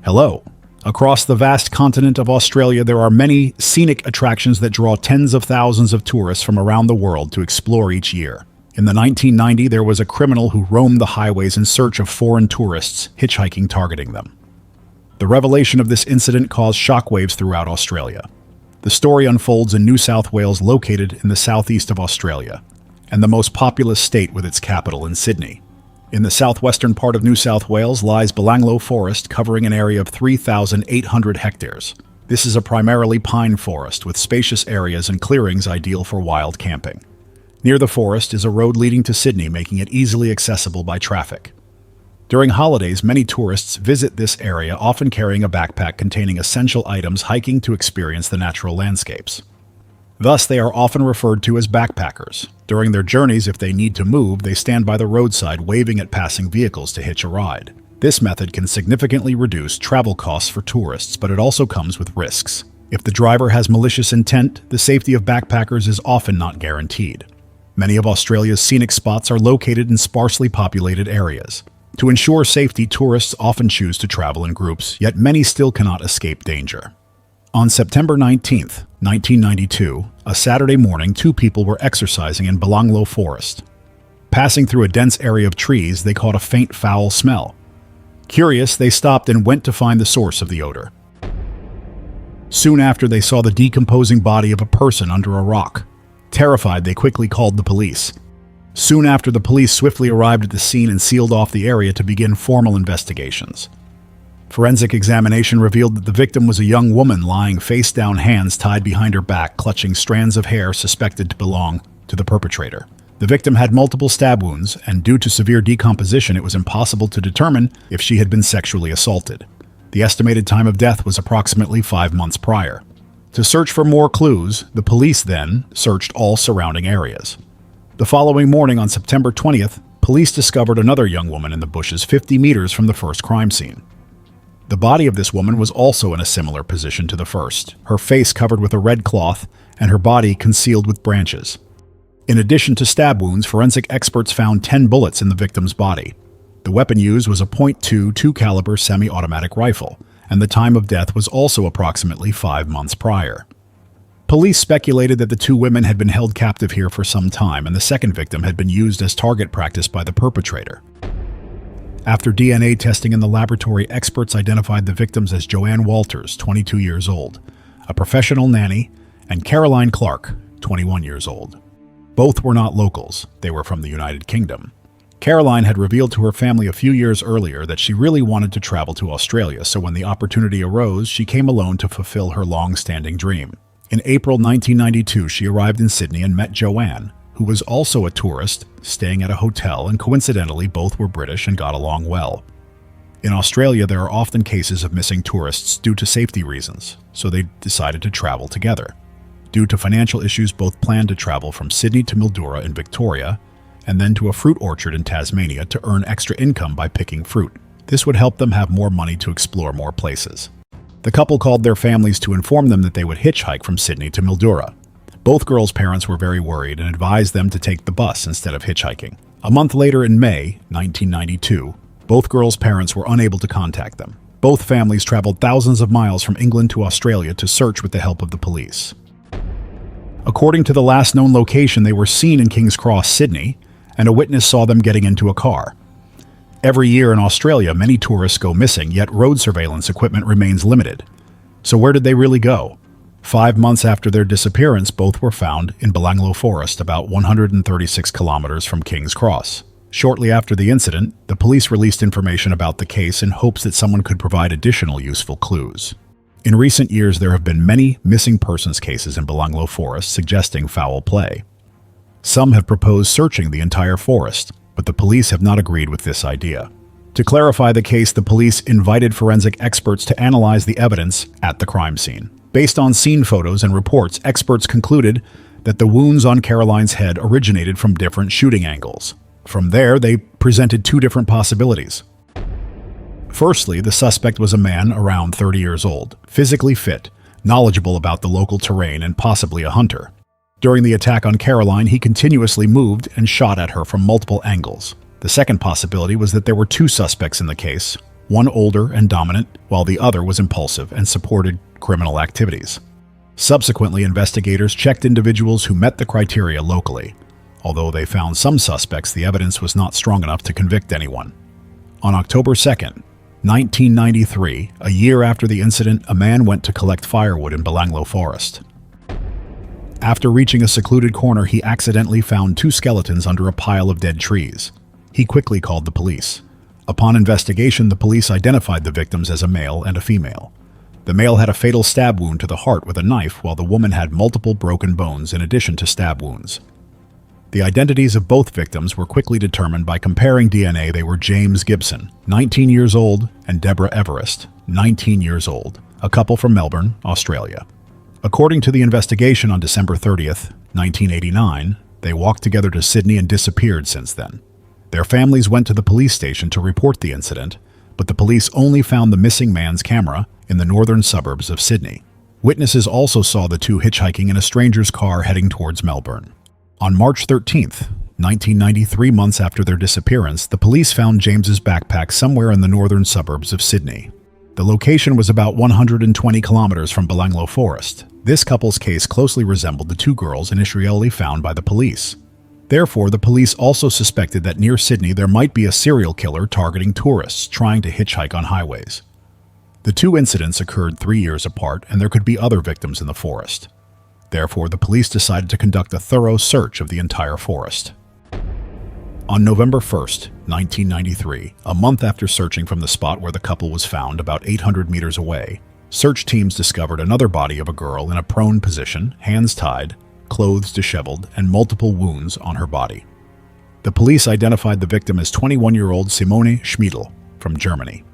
Hello. Across the vast continent of Australia, there are many scenic attractions that draw tens of thousands of tourists from around the world to explore each year. In the 1990s, there was a criminal who roamed the highways in search of foreign tourists, hitchhiking targeting them. The revelation of this incident caused shockwaves throughout Australia. The story unfolds in New South Wales, located in the southeast of Australia, and the most populous state with its capital in Sydney. In the southwestern part of New South Wales lies Belanglo Forest, covering an area of 3,800 hectares. This is a primarily pine forest with spacious areas and clearings ideal for wild camping. Near the forest is a road leading to Sydney, making it easily accessible by traffic. During holidays, many tourists visit this area, often carrying a backpack containing essential items, hiking to experience the natural landscapes. Thus, they are often referred to as backpackers. During their journeys, if they need to move, they stand by the roadside waving at passing vehicles to hitch a ride. This method can significantly reduce travel costs for tourists, but it also comes with risks. If the driver has malicious intent, the safety of backpackers is often not guaranteed. Many of Australia's scenic spots are located in sparsely populated areas. To ensure safety, tourists often choose to travel in groups, yet many still cannot escape danger. On September 19, 1992, a Saturday morning, two people were exercising in Belanglo Forest. Passing through a dense area of trees, they caught a faint foul smell. Curious, they stopped and went to find the source of the odor. Soon after, they saw the decomposing body of a person under a rock. Terrified, they quickly called the police. Soon after, the police swiftly arrived at the scene and sealed off the area to begin formal investigations. Forensic examination revealed that the victim was a young woman lying face down, hands tied behind her back, clutching strands of hair suspected to belong to the perpetrator. The victim had multiple stab wounds, and due to severe decomposition, it was impossible to determine if she had been sexually assaulted. The estimated time of death was approximately 5 months prior. To search for more clues, the police then searched all surrounding areas. The following morning, on September 20th, police discovered another young woman in the bushes 50 meters from the first crime scene. The body of this woman was also in a similar position to the first, her face covered with a red cloth and her body concealed with branches. In addition to stab wounds, forensic experts found 10 bullets in the victim's body. The weapon used was a .22 caliber semi-automatic rifle, and the time of death was also approximately 5 months prior. Police speculated that the two women had been held captive here for some time, and the second victim had been used as target practice by the perpetrator. After DNA testing in the laboratory, experts identified the victims as Joanne Walters, 22 years old, a professional nanny, and Caroline Clark, 21 years old. Both were not locals. They were from the United Kingdom. Caroline had revealed to her family a few years earlier that she really wanted to travel to Australia, so when the opportunity arose, she came alone to fulfill her long-standing dream. In April 1992, she arrived in Sydney and met Joanne, who was also a tourist, staying at a hotel, and coincidentally, both were British and got along well. In Australia, there are often cases of missing tourists due to safety reasons, so they decided to travel together. Due to financial issues, both planned to travel from Sydney to Mildura in Victoria, and then to a fruit orchard in Tasmania to earn extra income by picking fruit. This would help them have more money to explore more places. The couple called their families to inform them that they would hitchhike from Sydney to Mildura. Both girls' parents were very worried and advised them to take the bus instead of hitchhiking. A month later, in May 1992, both girls' parents were unable to contact them. Both families traveled thousands of miles from England to Australia to search with the help of the police. According to the last known location, they were seen in King's Cross, Sydney, and a witness saw them getting into a car. Every year in Australia, many tourists go missing, yet road surveillance equipment remains limited. So where did they really go? 5 months after their disappearance, both were found in Belanglo Forest, about 136 kilometers from King's Cross. Shortly after the incident, the police released information about the case in hopes that someone could provide additional useful clues. In recent years, there have been many missing persons cases in Belanglo Forest suggesting foul play. Some have proposed searching the entire forest, but the police have not agreed with this idea. To clarify the case, the police invited forensic experts to analyze the evidence at the crime scene. Based on scene photos and reports, experts concluded that the wounds on Caroline's head originated from different shooting angles. From there, they presented two different possibilities. Firstly, the suspect was a man around 30 years old, physically fit, knowledgeable about the local terrain, and possibly a hunter. During the attack on Caroline, he continuously moved and shot at her from multiple angles. The second possibility was that there were two suspects in the case, one older and dominant, while the other was impulsive and supported criminal activities. Subsequently, investigators checked individuals who met the criteria locally. Although they found some suspects, the evidence was not strong enough to convict anyone. On October 2nd, 1993, a year after the incident, a man went to collect firewood in Belanglo Forest. After reaching a secluded corner, he accidentally found two skeletons under a pile of dead trees. He quickly called the police. Upon investigation, the police identified the victims as a male and a female. The male had a fatal stab wound to the heart with a knife, while the woman had multiple broken bones in addition to stab wounds. The identities of both victims were quickly determined by comparing DNA. They were James Gibson, 19 years old, and Deborah Everest, 19 years old, a couple from Melbourne, Australia. According to the investigation, on December 30th, 1989, they walked together to Sydney and disappeared since then. Their families went to the police station to report the incident, but the police only found the missing man's camera in the northern suburbs of Sydney. Witnesses also saw the two hitchhiking in a stranger's car heading towards Melbourne. On March 13th, 1993, months after their disappearance, the police found James's backpack somewhere in the northern suburbs of Sydney. The location was about 120 kilometers from Belanglo Forest. This couple's case closely resembled the two girls initially found by the police. Therefore, the police also suspected that near Sydney there might be a serial killer targeting tourists trying to hitchhike on highways. The two incidents occurred 3 years apart, and there could be other victims in the forest. Therefore, the police decided to conduct a thorough search of the entire forest. On November 1st, 1993, a month after searching from the spot where the couple was found about 800 meters away, search teams discovered another body of a girl in a prone position, hands tied, clothes disheveled, and multiple wounds on her body. The police identified the victim as 21-year-old Simone Schmidl from Germany.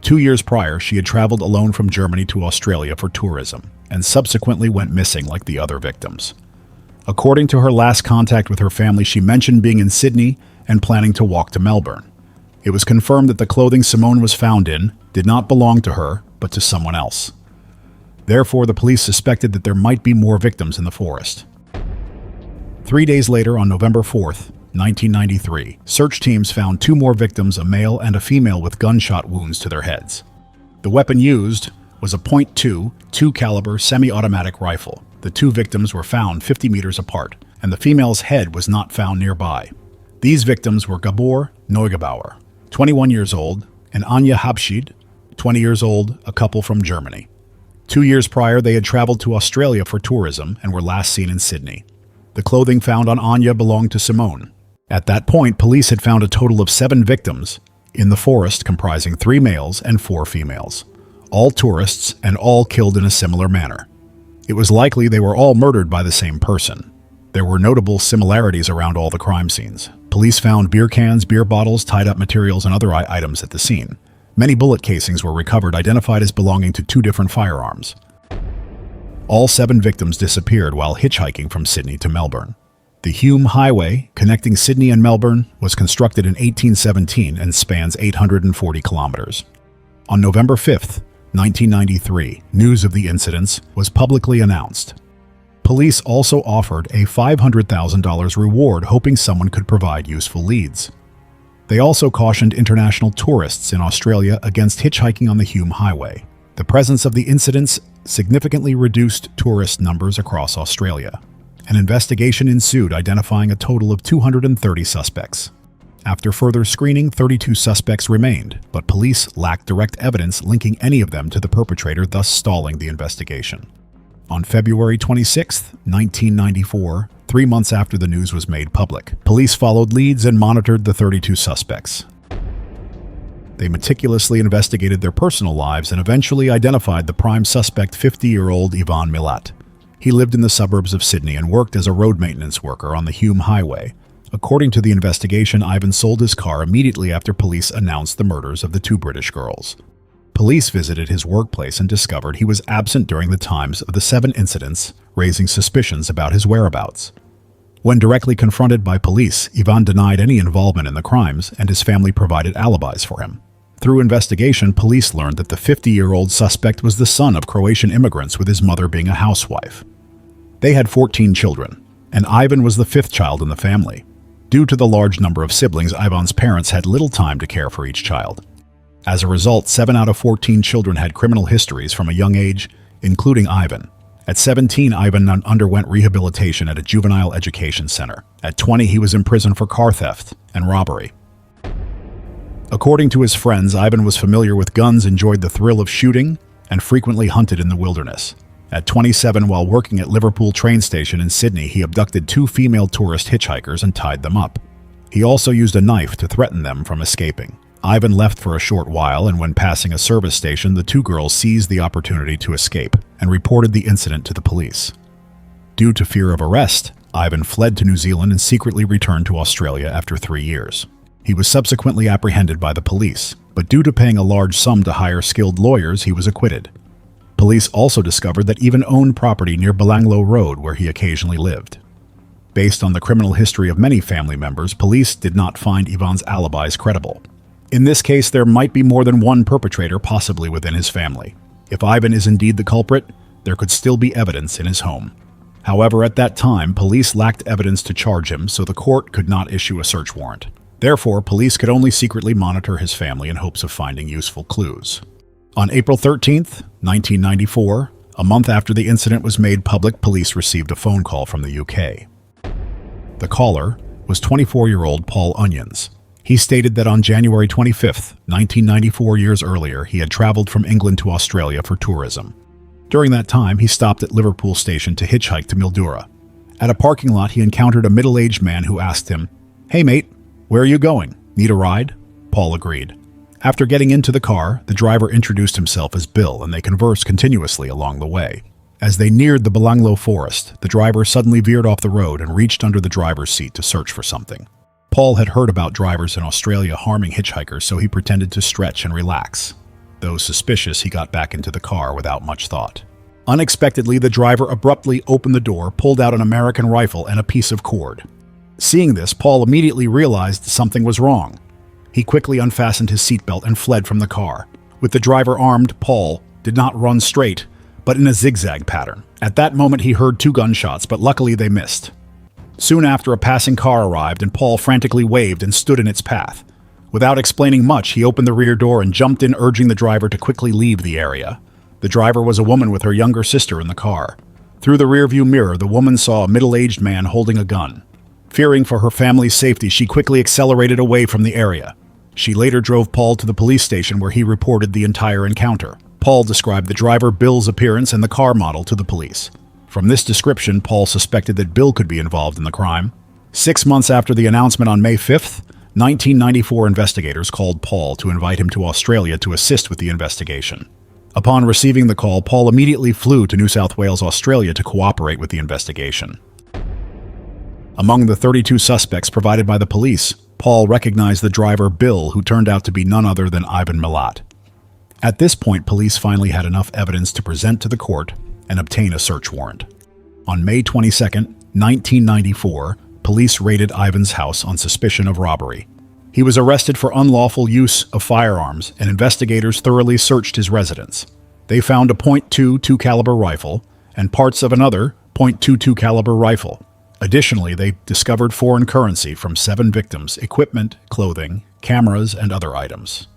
2 years prior, she had traveled alone from Germany to Australia for tourism, and subsequently went missing like the other victims. According to her last contact with her family, she mentioned being in Sydney and planning to walk to Melbourne. It was confirmed that the clothing Simone was found in did not belong to her, but to someone else. Therefore, the police suspected that there might be more victims in the forest. 3 days later, on November 4th, 1993, search teams found two more victims, a male and a female with gunshot wounds to their heads. The weapon used was a .22 caliber semi-automatic rifle. The two victims were found 50 meters apart, and the female's head was not found nearby. These victims were Gabor Neugebauer, 21 years old, and Anja Habschied, 20 years old, a couple from Germany. 2 years prior, they had traveled to Australia for tourism and were last seen in Sydney. The clothing found on Anja belonged to Simone. At that point, police had found a total of 7 victims in the forest, comprising 3 males and 4 females, all tourists and all killed in a similar manner. It was likely they were all murdered by the same person. There were notable similarities around all the crime scenes. Police found beer cans, beer bottles, tied-up materials, and other items at the scene. Many bullet casings were recovered, identified as belonging to 2 different firearms. All 7 victims disappeared while hitchhiking from Sydney to Melbourne. The Hume Highway, connecting Sydney and Melbourne, was constructed in 1817 and spans 840 kilometers. On November 5th, 1993, news of the incidents was publicly announced. Police also offered a $500,000 reward, hoping someone could provide useful leads. They also cautioned international tourists in Australia against hitchhiking on the Hume Highway. The presence of the incidents significantly reduced tourist numbers across Australia. An investigation ensued, identifying a total of 230 suspects. After further screening, 32 suspects remained, but police lacked direct evidence linking any of them to the perpetrator, thus stalling the investigation. On February 26, 1994, 3 months after the news was made public, police followed leads and monitored the 32 suspects. They meticulously investigated their personal lives and eventually identified the prime suspect, 50-year-old Ivan Milat. He lived in the suburbs of Sydney and worked as a road maintenance worker on the Hume Highway. According to the investigation, Ivan sold his car immediately after police announced the murders of the 2 British girls. Police visited his workplace and discovered he was absent during the times of the 7 incidents, raising suspicions about his whereabouts. When directly confronted by police, Ivan denied any involvement in the crimes, and his family provided alibis for him. Through investigation, police learned that the 50-year-old suspect was the son of Croatian immigrants, with his mother being a housewife. They had 14 children, and Ivan was the 5th child in the family. Due to the large number of siblings, Ivan's parents had little time to care for each child. As a result, 7 out of 14 children had criminal histories from a young age, including Ivan. At 17, Ivan underwent rehabilitation at a juvenile education center. At 20, he was imprisoned for car theft and robbery. According to his friends, Ivan was familiar with guns, enjoyed the thrill of shooting, and frequently hunted in the wilderness. At 27, while working at Liverpool train station in Sydney, he abducted 2 female tourist hitchhikers and tied them up. He also used a knife to threaten them from escaping. Ivan left for a short while, and when passing a service station, the 2 girls seized the opportunity to escape and reported the incident to the police. Due to fear of arrest, Ivan fled to New Zealand and secretly returned to Australia after 3 years. He was subsequently apprehended by the police, but due to paying a large sum to hire skilled lawyers, he was acquitted. Police also discovered that Ivan owned property near Belanglo Road, where he occasionally lived. Based on the criminal history of many family members, police did not find Ivan's alibis credible. In this case, there might be more than one perpetrator, possibly within his family. If Ivan is indeed the culprit, there could still be evidence in his home. However, at that time, police lacked evidence to charge him, so the court could not issue a search warrant. Therefore, police could only secretly monitor his family in hopes of finding useful clues. On April 13, 1994, a month after the incident was made public, police received a phone call from the UK. The caller was 24-year-old Paul Onions. He stated that on January 25, 1994, years earlier, he had traveled from England to Australia for tourism. During that time, he stopped at Liverpool station to hitchhike to Mildura. At a parking lot, he encountered a middle-aged man who asked him, "Hey mate, where are you going? Need a ride?" Paul agreed. After getting into the car, the driver introduced himself as Bill, and they conversed continuously along the way. As they neared the Belanglo Forest, the driver suddenly veered off the road and reached under the driver's seat to search for something. Paul had heard about drivers in Australia harming hitchhikers, so he pretended to stretch and relax. Though suspicious, he got back into the car without much thought. Unexpectedly, the driver abruptly opened the door, pulled out an American rifle and a piece of cord. Seeing this, Paul immediately realized something was wrong. He quickly unfastened his seatbelt and fled from the car. With the driver armed, Paul did not run straight, but in a zigzag pattern. At that moment, he heard 2 gunshots, but luckily they missed. Soon after, a passing car arrived, and Paul frantically waved and stood in its path. Without explaining much, he opened the rear door and jumped in, urging the driver to quickly leave the area. The driver was a woman with her younger sister in the car. Through the rearview mirror, the woman saw a middle-aged man holding a gun. Fearing for her family's safety, she quickly accelerated away from the area. She later drove Paul to the police station, where he reported the entire encounter. Paul described the driver, Bill's appearance, and the car model to the police. From this description, Paul suspected that Bill could be involved in the crime. 6 months after the announcement on May 5th, 1994, investigators called Paul to invite him to Australia to assist with the investigation. Upon receiving the call, Paul immediately flew to New South Wales, Australia to cooperate with the investigation. Among the 32 suspects provided by the police, Paul recognized the driver Bill, who turned out to be none other than Ivan Milat. At this point, police finally had enough evidence to present to the court and obtain a search warrant. On May 22, 1994, police raided Ivan's house on suspicion of robbery. He was arrested for unlawful use of firearms, and investigators thoroughly searched his residence. They found a .22 caliber rifle and parts of another .22 caliber rifle. Additionally, they discovered foreign currency from 7 victims, equipment, clothing, cameras, and other items.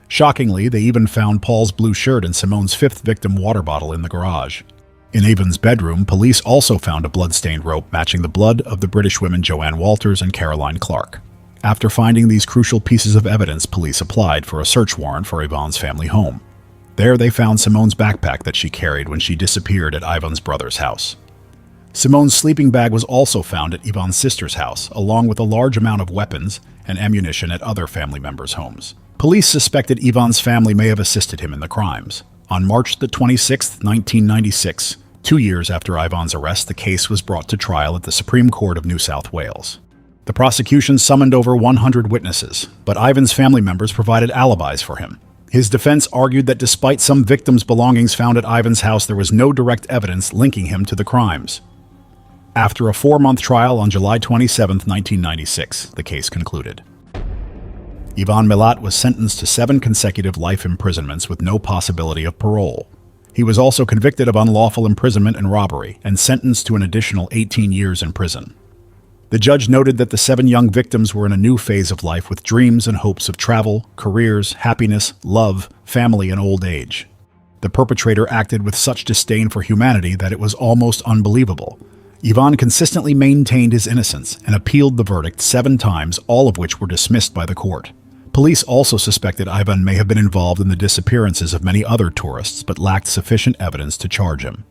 Shockingly, they even found Paul's blue shirt and Simone's 5th victim water bottle in the garage. In Ivan's bedroom, police also found a blood-stained rope matching the blood of the British women Joanne Walters and Caroline Clark. After finding these crucial pieces of evidence, police applied for a search warrant for Ivan's family home. There they found Simone's backpack that she carried when she disappeared at Ivan's brother's house. Simone's sleeping bag was also found at Ivan's sister's house, along with a large amount of weapons and ammunition at other family members' homes. Police suspected Ivan's family may have assisted him in the crimes. On March 26, 1996, 2 years after Ivan's arrest, the case was brought to trial at the Supreme Court of New South Wales. The prosecution summoned over 100 witnesses, but Ivan's family members provided alibis for him. His defense argued that despite some victims' belongings found at Ivan's house, there was no direct evidence linking him to the crimes. After a 4-month trial on July 27, 1996, the case concluded. Ivan Milat was sentenced to 7 consecutive life imprisonments with no possibility of parole. He was also convicted of unlawful imprisonment and robbery, and sentenced to an additional 18 years in prison. The judge noted that the 7 young victims were in a new phase of life with dreams and hopes of travel, careers, happiness, love, family, and old age. The perpetrator acted with such disdain for humanity that it was almost unbelievable. Ivan consistently maintained his innocence and appealed the verdict 7 times, all of which were dismissed by the court. Police also suspected Ivan may have been involved in the disappearances of many other tourists, but lacked sufficient evidence to charge him.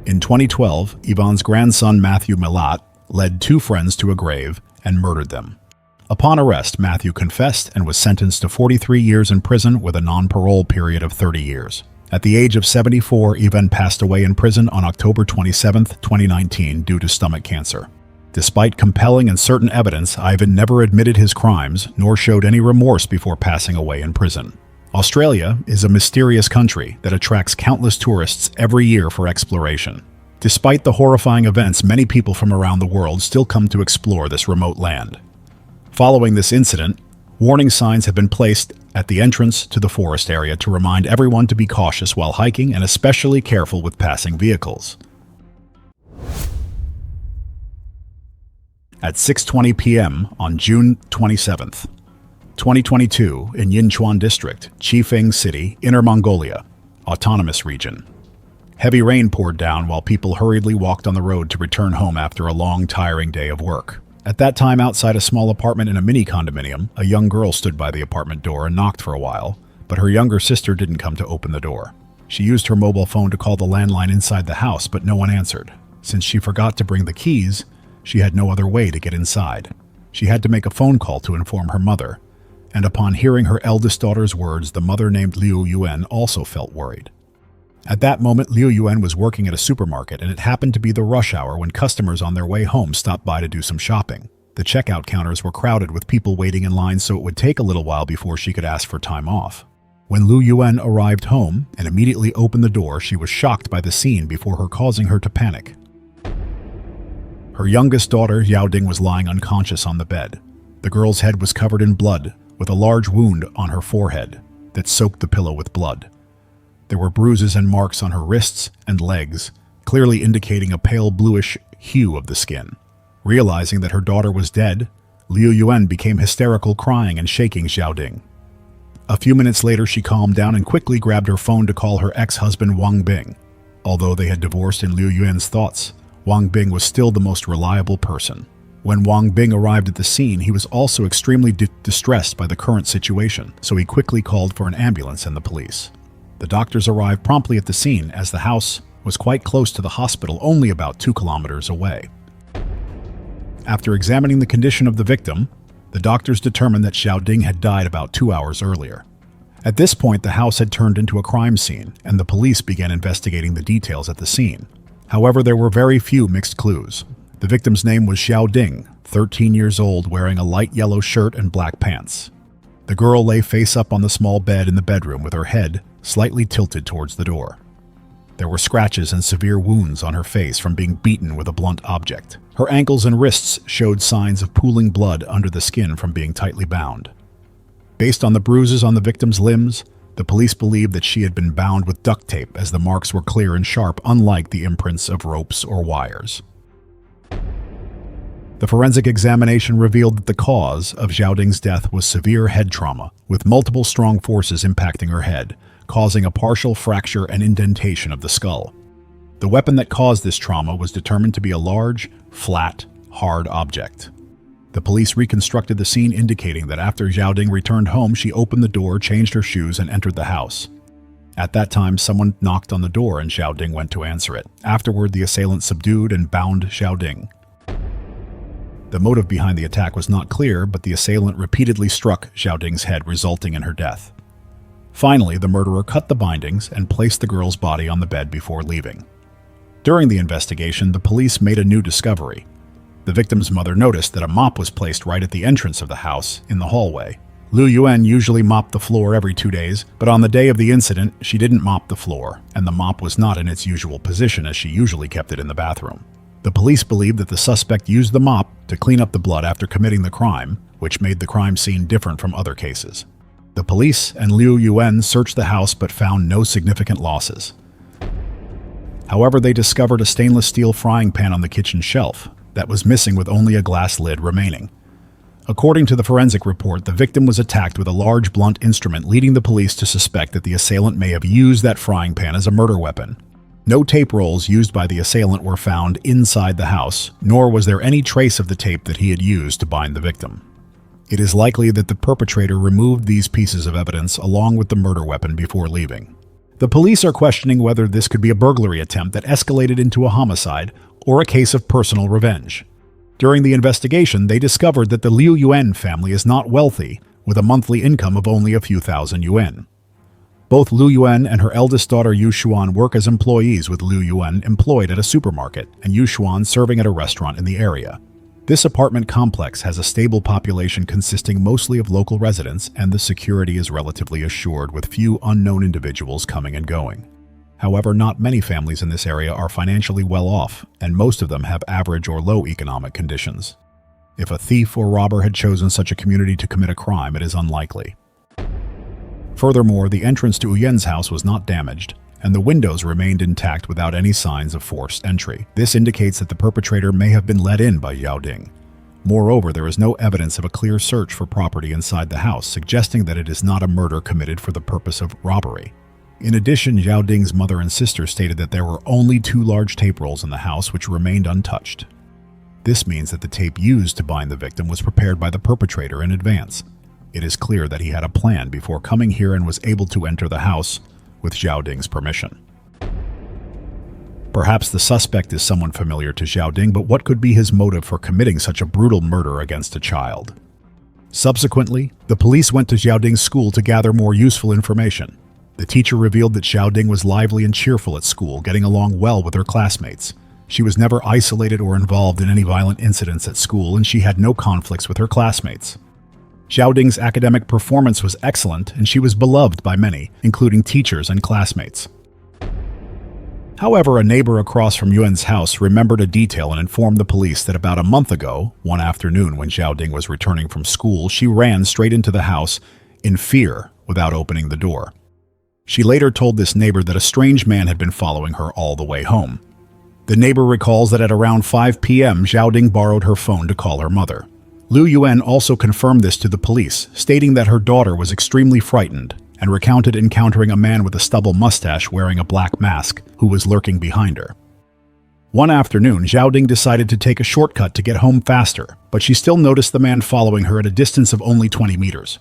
In 2012, Ivan's grandson Matthew Milat led 2 friends to a grave and murdered them. Upon arrest, Matthew confessed and was sentenced to 43 years in prison with a non-parole period of 30 years. At the age of 74, Ivan passed away in prison on October 27, 2019, due to stomach cancer. Despite compelling and certain evidence, Ivan never admitted his crimes nor showed any remorse before passing away in prison. Australia is a mysterious country that attracts countless tourists every year for exploration. Despite the horrifying events, many people from around the world still come to explore this remote land. Following this incident, warning signs have been placed at the entrance to the forest area to remind everyone to be cautious while hiking and especially careful with passing vehicles. At 6:20 p.m. on June 27, 2022, in Yinchuan District, Chifeng City, Inner Mongolia, Autonomous Region. Heavy rain poured down while people hurriedly walked on the road to return home after a long, tiring day of work. At that time, outside a small apartment in a mini condominium, a young girl stood by the apartment door and knocked for a while, but her younger sister didn't come to open the door. She used her mobile phone to call the landline inside the house, but no one answered. Since she forgot to bring the keys, she had no other way to get inside. She had to make a phone call to inform her mother, and upon hearing her eldest daughter's words, the mother named Liu Yuan also felt worried. At that moment, Liu Yuan was working at a supermarket, and it happened to be the rush hour when customers on their way home stopped by to do some shopping. The checkout counters were crowded with people waiting in line, so it would take a little while before she could ask for time off. When Liu Yuan arrived home and immediately opened the door, she was shocked by the scene before her causing her to panic. Her youngest daughter, Yaoding, was lying unconscious on the bed. The girl's head was covered in blood, with a large wound on her forehead that soaked the pillow with blood. There were bruises and marks on her wrists and legs, clearly indicating a pale bluish hue of the skin. Realizing that her daughter was dead, Liu Yuan became hysterical, crying and shaking Xiaoding. A few minutes later, she calmed down and quickly grabbed her phone to call her ex-husband Wang Bing. Although they had divorced in Liu Yuan's thoughts, Wang Bing was still the most reliable person. When Wang Bing arrived at the scene, he was also extremely distressed by the current situation, so he quickly called for an ambulance and the police. The doctors arrived promptly at the scene, as the house was quite close to the hospital, only about 2 kilometers away. After examining the condition of the victim, the doctors determined that Xiaoding had died about 2 hours earlier. At this point, the house had turned into a crime scene, and the police began investigating the details at the scene. However, there were very few mixed clues. The victim's name was Xiaoding, 13 years old, wearing a light yellow shirt and black pants. The girl lay face up on the small bed in the bedroom with her head slightly tilted towards the door. There were scratches and severe wounds on her face from being beaten with a blunt object. Her ankles and wrists showed signs of pooling blood under the skin from being tightly bound. Based on the bruises on the victim's limbs, the police believed that she had been bound with duct tape, as the marks were clear and sharp, unlike the imprints of ropes or wires. The forensic examination revealed that the cause of Xiaoding's death was severe head trauma, with multiple strong forces impacting her head, causing a partial fracture and indentation of the skull. The weapon that caused this trauma was determined to be a large, flat, hard object. The police reconstructed the scene, indicating that after Xiaoding returned home, she opened the door, changed her shoes, and entered the house. At that time, someone knocked on the door and Xiaoding went to answer it. Afterward, the assailant subdued and bound Xiaoding. The motive behind the attack was not clear, but the assailant repeatedly struck Xiaoding's head, resulting in her death. Finally, the murderer cut the bindings and placed the girl's body on the bed before leaving. During the investigation, the police made a new discovery. The victim's mother noticed that a mop was placed right at the entrance of the house in the hallway. Liu Yuan usually mopped the floor every 2 days, but on the day of the incident, she didn't mop the floor, and the mop was not in its usual position as she usually kept it in the bathroom. The police believed that the suspect used the mop to clean up the blood after committing the crime, which made the crime scene different from other cases. The police and Liu Yuan searched the house but found no significant losses. However, they discovered a stainless steel frying pan on the kitchen shelf. that was missing with only a glass lid remaining. According to the forensic report, the victim was attacked with a large blunt instrument, leading the police to suspect that the assailant may have used that frying pan as a murder weapon. No tape rolls used by the assailant were found inside the house, nor was there any trace of the tape that he had used to bind the victim. It is likely that the perpetrator removed these pieces of evidence along with the murder weapon before leaving. The police are questioning whether this could be a burglary attempt that escalated into a homicide or a case of personal revenge. During the investigation, they discovered that the Liu Yuan family is not wealthy, with a monthly income of only a few thousand yuan. Both Liu Yuan and her eldest daughter Yu Xuan work as employees, with Liu Yuan employed at a supermarket and Yu Xuan serving at a restaurant in the area. This apartment complex has a stable population consisting mostly of local residents, and the security is relatively assured, with few unknown individuals coming and going. However, not many families in this area are financially well off, and most of them have average or low economic conditions. If a thief or robber had chosen such a community to commit a crime, it is unlikely. Furthermore, the entrance to Uyen's house was not damaged, and the windows remained intact without any signs of forced entry. This indicates that the perpetrator may have been let in by Yao Ding. Moreover, there is no evidence of a clear search for property inside the house, suggesting that it is not a murder committed for the purpose of robbery. In addition, Yao Ding's mother and sister stated that there were only 2 large tape rolls in the house which remained untouched. This means that the tape used to bind the victim was prepared by the perpetrator in advance. It is clear that he had a plan before coming here and was able to enter the house with Zhao Ding's permission. Perhaps the suspect is someone familiar to Zhao Ding, but what could be his motive for committing such a brutal murder against a child? Subsequently, the police went to Zhao Ding's school to gather more useful information. The teacher revealed that Zhao Ding was lively and cheerful at school, getting along well with her classmates. She was never isolated or involved in any violent incidents at school, and she had no conflicts with her classmates. Zhao Ding's academic performance was excellent, and she was beloved by many, including teachers and classmates. However, a neighbor across from Yuan's house remembered a detail and informed the police that about a month ago, one afternoon when Zhao Ding was returning from school, she ran straight into the house in fear without opening the door. She later told this neighbor that a strange man had been following her all the way home. The neighbor recalls that at around 5 p.m., Zhao Ding borrowed her phone to call her mother. Liu Yuan also confirmed this to the police, stating that her daughter was extremely frightened and recounted encountering a man with a stubble mustache wearing a black mask who was lurking behind her. One afternoon, Zhao Ding decided to take a shortcut to get home faster, but she still noticed the man following her at a distance of only 20 meters.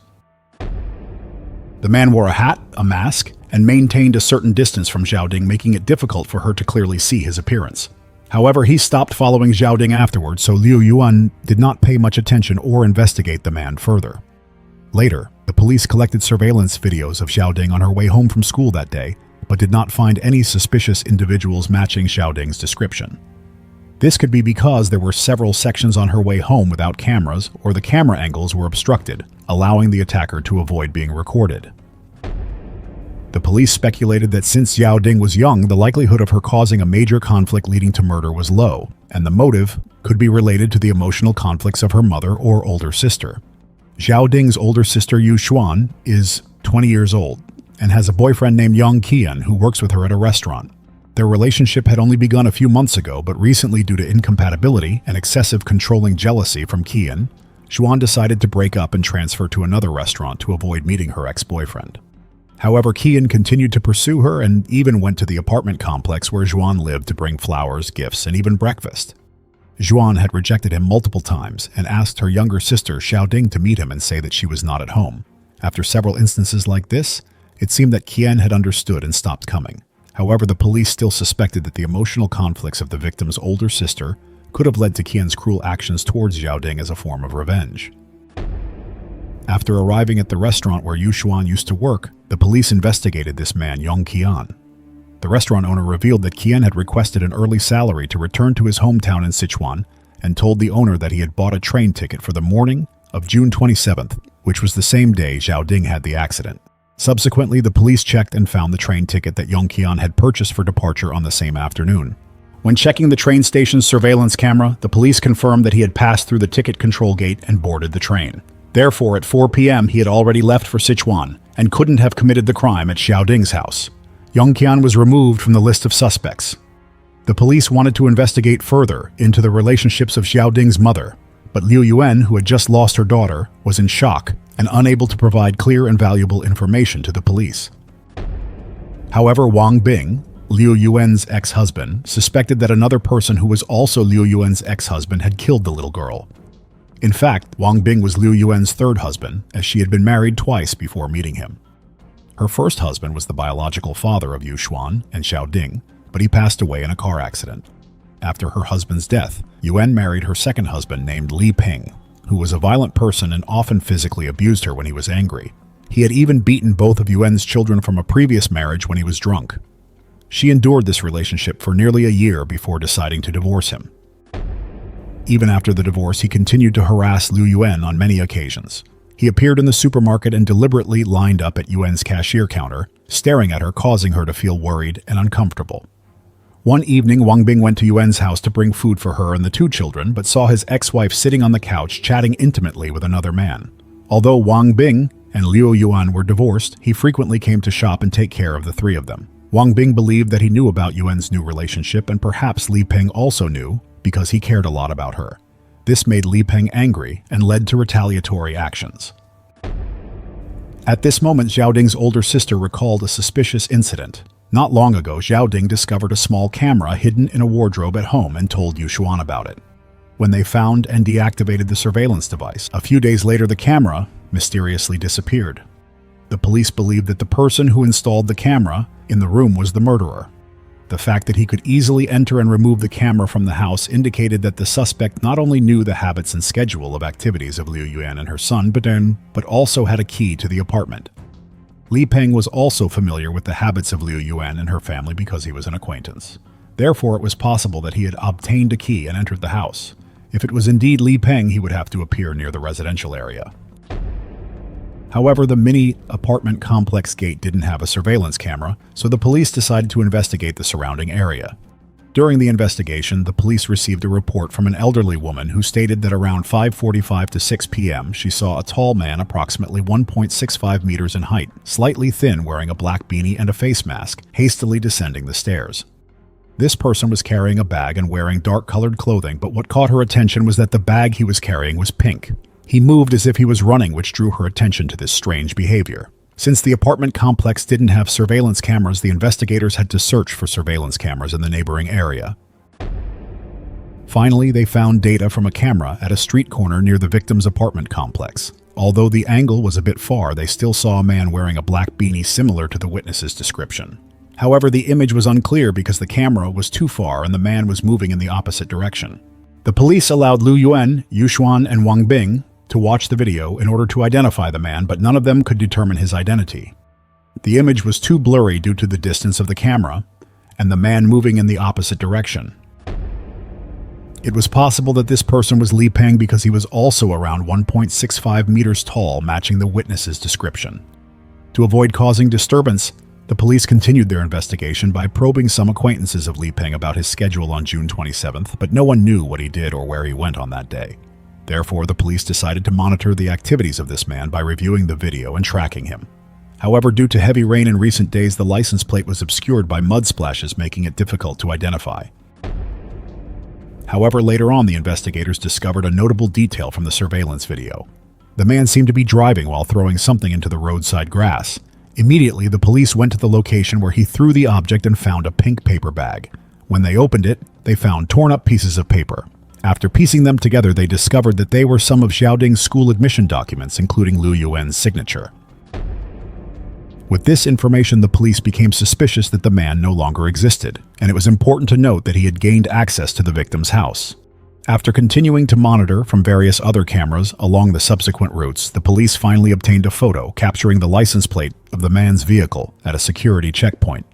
The man wore a hat, a mask, and maintained a certain distance from Zhao Ding, making it difficult for her to clearly see his appearance. However, he stopped following Zhao Ding afterwards, so Liu Yuan did not pay much attention or investigate the man further. Later, the police collected surveillance videos of Zhao Ding on her way home from school that day, but did not find any suspicious individuals matching Zhao Ding's description. This could be because there were several sections on her way home without cameras, or the camera angles were obstructed, allowing the attacker to avoid being recorded. The police speculated that since Zhao Ding was young, the likelihood of her causing a major conflict leading to murder was low, and the motive could be related to the emotional conflicts of her mother or older sister. Zhao Ding's older sister Yu Xuan is 20 years old and has a boyfriend named Yang Qian who works with her at a restaurant. Their relationship had only begun a few months ago, but recently, due to incompatibility and excessive controlling jealousy from Qian, Xuan decided to break up and transfer to another restaurant to avoid meeting her ex-boyfriend. However, Qian continued to pursue her and even went to the apartment complex where Xuan lived to bring flowers, gifts, and even breakfast. Xuan had rejected him multiple times and asked her younger sister Xiao Ding to meet him and say that she was not at home. After several instances like this, it seemed that Qian had understood and stopped coming. However, the police still suspected that the emotional conflicts of the victim's older sister could have led to Qian's cruel actions towards Xiao Ding as a form of revenge. After arriving at the restaurant where Yu Xuan used to work, the police investigated this man, Yang Qian. The restaurant owner revealed that Qian had requested an early salary to return to his hometown in Sichuan and told the owner that he had bought a train ticket for the morning of June 27th, which was the same day Xiao Ding had the accident. Subsequently, the police checked and found the train ticket that Yang Qian had purchased for departure on the same afternoon. When checking the train station's surveillance camera, the police confirmed that he had passed through the ticket control gate and boarded the train. Therefore, at 4 p.m., he had already left for Sichuan and couldn't have committed the crime at Xiao Ding's house. Yang Qian was removed from the list of suspects. The police wanted to investigate further into the relationships of Xiaoding's mother, but Liu Yuan, who had just lost her daughter, was in shock and unable to provide clear and valuable information to the police. However, Wang Bing, Liu Yuan's ex-husband, suspected that another person who was also Liu Yuan's ex-husband had killed the little girl. In fact, Wang Bing was Liu Yuan's third husband, as she had been married twice before meeting him. Her first husband was the biological father of Yu Xuan and Xiaoding, but he passed away in a car accident. After her husband's death, Yuan married her second husband named Li Ping, who was a violent person and often physically abused her when he was angry. He had even beaten both of Yuan's children from a previous marriage when he was drunk. She endured this relationship for nearly a year before deciding to divorce him. Even after the divorce, he continued to harass Liu Yuan on many occasions. He appeared in the supermarket and deliberately lined up at Yuan's cashier counter, staring at her, causing her to feel worried and uncomfortable. One evening, Wang Bing went to Yuan's house to bring food for her and the two children, but saw his ex-wife sitting on the couch chatting intimately with another man. Although Wang Bing and Liu Yuan were divorced, he frequently came to shop and take care of the three of them. Wang Bing believed that he knew about Yuan's new relationship, and perhaps Li Peng also knew, because he cared a lot about her. This made Li Peng angry and led to retaliatory actions. At this moment, Xiaoding's older sister recalled a suspicious incident. Not long ago, Xiaoding discovered a small camera hidden in a wardrobe at home and told Yu Xuan about it. When they found and deactivated the surveillance device, a few days later the camera mysteriously disappeared. The police believed that the person who installed the camera in the room was the murderer. The fact that he could easily enter and remove the camera from the house indicated that the suspect not only knew the habits and schedule of activities of Liu Yuan and her son, but also had a key to the apartment. Li Peng was also familiar with the habits of Liu Yuan and her family because he was an acquaintance. Therefore, it was possible that he had obtained a key and entered the house. If it was indeed Li Peng, he would have to appear near the residential area. However, the mini apartment complex gate didn't have a surveillance camera, so the police decided to investigate the surrounding area. During the investigation, the police received a report from an elderly woman who stated that around 5:45 to 6 p.m. she saw a tall man approximately 1.65 meters in height, slightly thin, wearing a black beanie and a face mask, hastily descending the stairs. This person was carrying a bag and wearing dark-colored clothing, but what caught her attention was that the bag he was carrying was pink. He moved as if he was running, which drew her attention to this strange behavior. Since the apartment complex didn't have surveillance cameras, the investigators had to search for surveillance cameras in the neighboring area. Finally, they found data from a camera at a street corner near the victim's apartment complex. Although the angle was a bit far, they still saw a man wearing a black beanie similar to the witness's description. However, the image was unclear because the camera was too far and the man was moving in the opposite direction. The police allowed Liu Yuan, Yu Xuan, and Wang Bing to watch the video in order to identify the man, but none of them could determine his identity. The image was too blurry due to the distance of the camera and the man moving in the opposite direction. It was possible that this person was Li Peng because he was also around 1.65 meters tall, matching the witness's description. To avoid causing disturbance, the police continued their investigation by probing some acquaintances of Li Peng about his schedule on June 27th, but no one knew what he did or where he went on that day. Therefore, the police decided to monitor the activities of this man by reviewing the video and tracking him. However, due to heavy rain in recent days, the license plate was obscured by mud splashes, making it difficult to identify. However, later on, the investigators discovered a notable detail from the surveillance video. The man seemed to be driving while throwing something into the roadside grass. Immediately, the police went to the location where he threw the object and found a pink paper bag. When they opened it, they found torn-up pieces of paper. After piecing them together, they discovered that they were some of Xiaoding's school admission documents, including Liu Yuan's signature. With this information, the police became suspicious that the man no longer existed, and it was important to note that he had gained access to the victim's house. After continuing to monitor from various other cameras along the subsequent routes, the police finally obtained a photo capturing the license plate of the man's vehicle at a security checkpoint.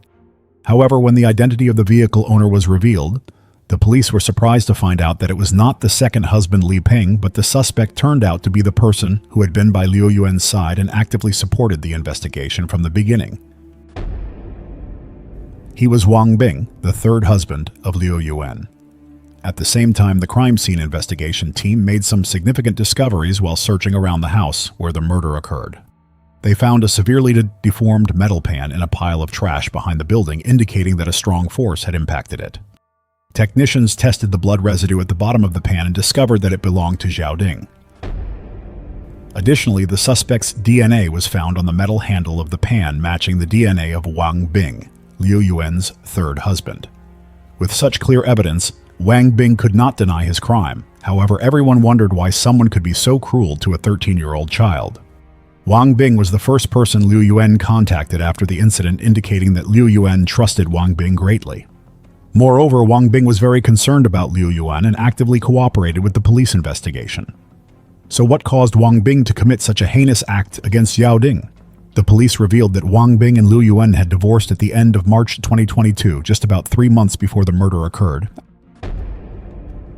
However, when the identity of the vehicle owner was revealed, the police were surprised to find out that it was not the second husband Li Peng, but the suspect turned out to be the person who had been by Liu Yuan's side and actively supported the investigation from the beginning. He was Wang Bing, the third husband of Liu Yuan. At the same time, the crime scene investigation team made some significant discoveries while searching around the house where the murder occurred. They found a severely deformed metal pan in a pile of trash behind the building, indicating that a strong force had impacted it. Technicians tested the blood residue at the bottom of the pan and discovered that it belonged to Xiaoding. Additionally, the suspect's DNA was found on the metal handle of the pan, matching the DNA of Wang Bing, Liu Yuan's third husband. With such clear evidence, Wang Bing could not deny his crime. However, everyone wondered why someone could be so cruel to a 13-year-old child. Wang Bing was the first person Liu Yuan contacted after the incident, indicating that Liu Yuan trusted Wang Bing greatly. Moreover, Wang Bing was very concerned about Liu Yuan and actively cooperated with the police investigation. So what caused Wang Bing to commit such a heinous act against Xiaoding? The police revealed that Wang Bing and Liu Yuan had divorced at the end of March 2022, just about 3 months before the murder occurred.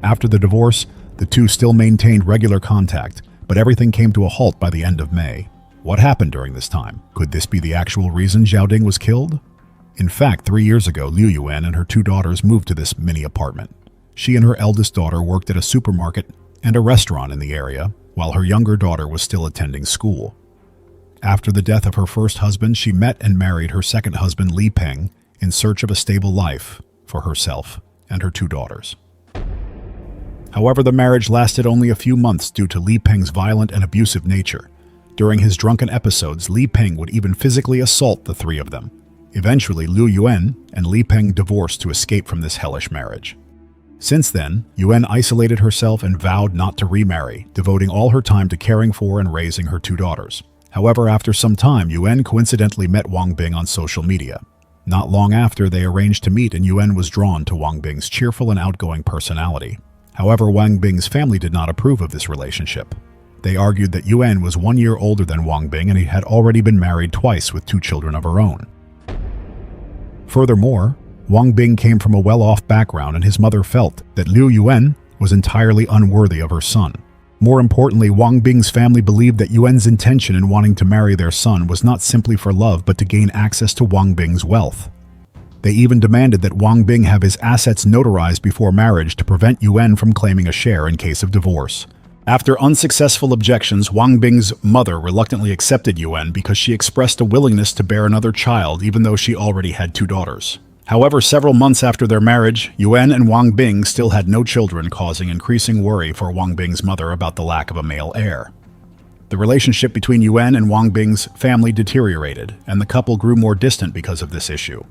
After the divorce, the two still maintained regular contact, but everything came to a halt by the end of May. What happened during this time? Could this be the actual reason Xiaoding was killed? In fact, 3 years ago, Liu Yuan and her 2 daughters moved to this mini apartment. She and her eldest daughter worked at a supermarket and a restaurant in the area, while her younger daughter was still attending school. After the death of her first husband, she met and married her second husband, Li Peng, in search of a stable life for herself and her 2 daughters. However, the marriage lasted only a few months due to Li Peng's violent and abusive nature. During his drunken episodes, Li Peng would even physically assault the 3 of them. Eventually, Liu Yuan and Li Peng divorced to escape from this hellish marriage. Since then, Yuan isolated herself and vowed not to remarry, devoting all her time to caring for and raising her 2 daughters. However, after some time, Yuan coincidentally met Wang Bing on social media. Not long after, they arranged to meet, and Yuan was drawn to Wang Bing's cheerful and outgoing personality. However, Wang Bing's family did not approve of this relationship. They argued that Yuan was 1 year older than Wang Bing and he had already been married twice with 2 children of her own. Furthermore, Wang Bing came from a well-off background, and his mother felt that Liu Yuan was entirely unworthy of her son. More importantly, Wang Bing's family believed that Yuan's intention in wanting to marry their son was not simply for love but to gain access to Wang Bing's wealth. They even demanded that Wang Bing have his assets notarized before marriage to prevent Yuan from claiming a share in case of divorce. After unsuccessful objections, Wang Bing's mother reluctantly accepted Yuan because she expressed a willingness to bear another child even though she already had 2 daughters. However, several months after their marriage, Yuan and Wang Bing still had no children, causing increasing worry for Wang Bing's mother about the lack of a male heir. The relationship between Yuan and Wang Bing's family deteriorated, and the couple grew more distant because of this issue.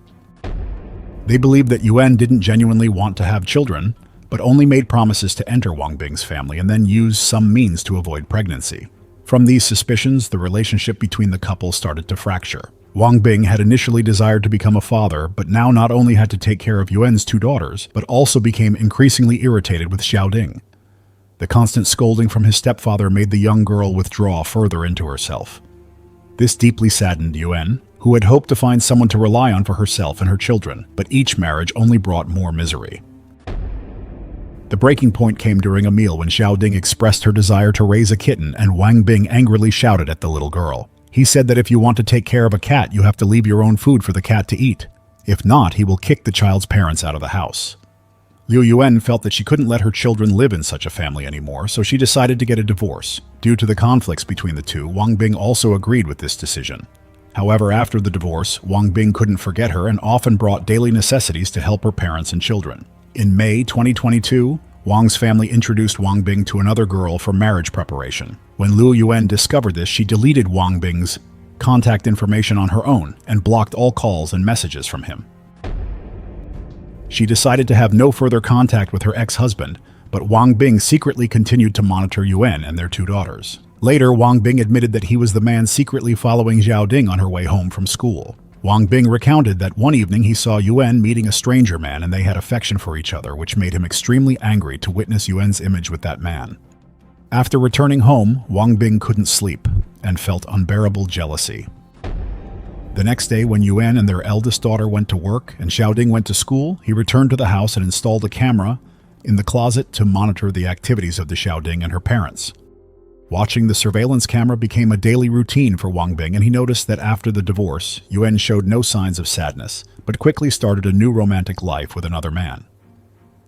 They believed that Yuan didn't genuinely want to have children, but only made promises to enter Wang Bing's family and then use some means to avoid pregnancy. From these suspicions, the relationship between the couple started to fracture. Wang Bing had initially desired to become a father, but now not only had to take care of Yuan's 2 daughters, but also became increasingly irritated with Xiaoding. The constant scolding from his stepfather made the young girl withdraw further into herself. This deeply saddened Yuan, who had hoped to find someone to rely on for herself and her children, but each marriage only brought more misery. The breaking point came during a meal when Xiaoding expressed her desire to raise a kitten, and Wang Bing angrily shouted at the little girl. He said that if you want to take care of a cat, you have to leave your own food for the cat to eat. If not, he will kick the child's parents out of the house. Liu Yuan felt that she couldn't let her children live in such a family anymore, so she decided to get a divorce. Due to the conflicts between the two, Wang Bing also agreed with this decision. However, after the divorce, Wang Bing couldn't forget her and often brought daily necessities to help her parents and children. In May 2022, Wang's family introduced Wang Bing to another girl for marriage preparation. When Liu Yuan discovered this, she deleted Wang Bing's contact information on her own and blocked all calls and messages from him. She decided to have no further contact with her ex-husband, but Wang Bing secretly continued to monitor Yuan and their 2 daughters. Later, Wang Bing admitted that he was the man secretly following Xiaoding on her way home from school. Wang Bing recounted that one evening he saw Yuan meeting a stranger man and they had affection for each other, which made him extremely angry to witness Yuan's image with that man. After returning home, Wang Bing couldn't sleep and felt unbearable jealousy. The next day, when Yuan and their eldest daughter went to work and Xiaoding went to school, he returned to the house and installed a camera in the closet to monitor the activities of the Xiaoding and her parents. Watching the surveillance camera became a daily routine for Wang Bing, and he noticed that after the divorce, Yuan showed no signs of sadness, but quickly started a new romantic life with another man.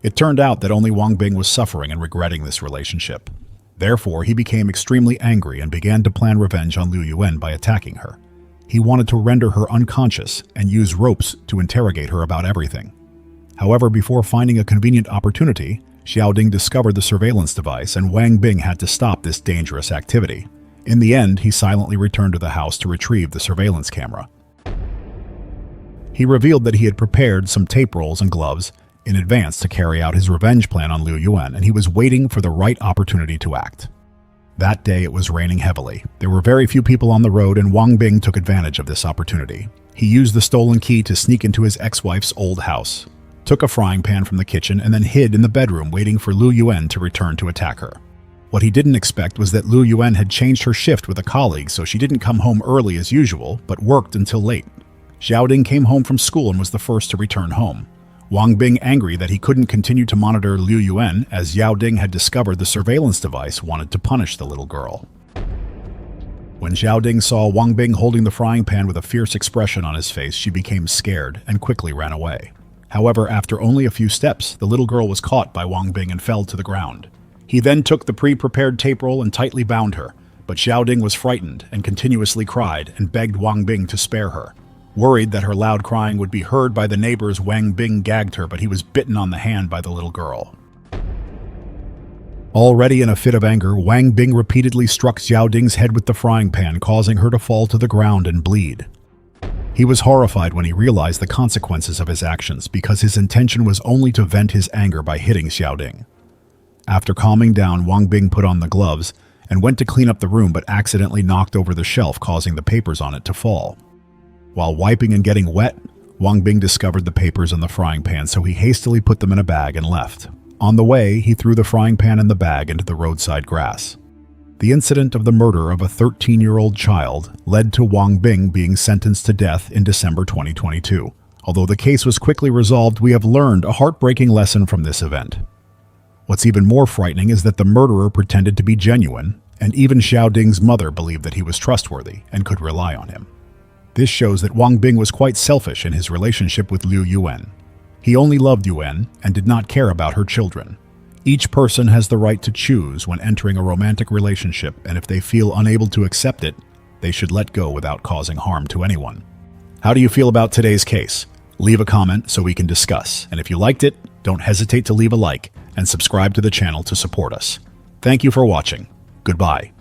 It turned out that only Wang Bing was suffering and regretting this relationship. Therefore, he became extremely angry and began to plan revenge on Liu Yuan by attacking her. He wanted to render her unconscious and use ropes to interrogate her about everything. However, before finding a convenient opportunity, Xiaoding discovered the surveillance device and Wang Bing had to stop this dangerous activity. In the end, he silently returned to the house to retrieve the surveillance camera. He revealed that he had prepared some tape rolls and gloves in advance to carry out his revenge plan on Liu Yuan, and he was waiting for the right opportunity to act. That day it was raining heavily. There were very few people on the road, and Wang Bing took advantage of this opportunity. He used the stolen key to sneak into his ex-wife's old house, took a frying pan from the kitchen, and then hid in the bedroom waiting for Liu Yuan to return to attack her. What he didn't expect was that Liu Yuan had changed her shift with a colleague, so she didn't come home early as usual, but worked until late. Xiaoding came home from school and was the first to return home. Wang Bing, angry that he couldn't continue to monitor Liu Yuan as Xiaoding had discovered the surveillance device, wanted to punish the little girl. When Xiaoding saw Wang Bing holding the frying pan with a fierce expression on his face, she became scared and quickly ran away. However, after only a few steps, the little girl was caught by Wang Bing and fell to the ground. He then took the pre-prepared tape roll and tightly bound her, but Xiaoding was frightened and continuously cried and begged Wang Bing to spare her. Worried that her loud crying would be heard by the neighbors, Wang Bing gagged her, but he was bitten on the hand by the little girl. Already in a fit of anger, Wang Bing repeatedly struck Xiaoding's head with the frying pan, causing her to fall to the ground and bleed. He was horrified when he realized the consequences of his actions, because his intention was only to vent his anger by hitting Xiaoding. After calming down, Wang Bing put on the gloves and went to clean up the room, but accidentally knocked over the shelf, causing the papers on it to fall. While wiping and getting wet, Wang Bing discovered the papers in the frying pan, so he hastily put them in a bag and left. On the way, he threw the frying pan and the bag into the roadside grass. The incident of the murder of a 13-year-old child led to Wang Bing being sentenced to death in December 2022. Although the case was quickly resolved, we have learned a heartbreaking lesson from this event. What's even more frightening is that the murderer pretended to be genuine, and even Xiaoding's mother believed that he was trustworthy and could rely on him. This shows that Wang Bing was quite selfish in his relationship with Liu Yuan. He only loved Yuan and did not care about her children. Each person has the right to choose when entering a romantic relationship, and if they feel unable to accept it, they should let go without causing harm to anyone. How do you feel about today's case? Leave a comment so we can discuss, and if you liked it, don't hesitate to leave a like and subscribe to the channel to support us. Thank you for watching. Goodbye.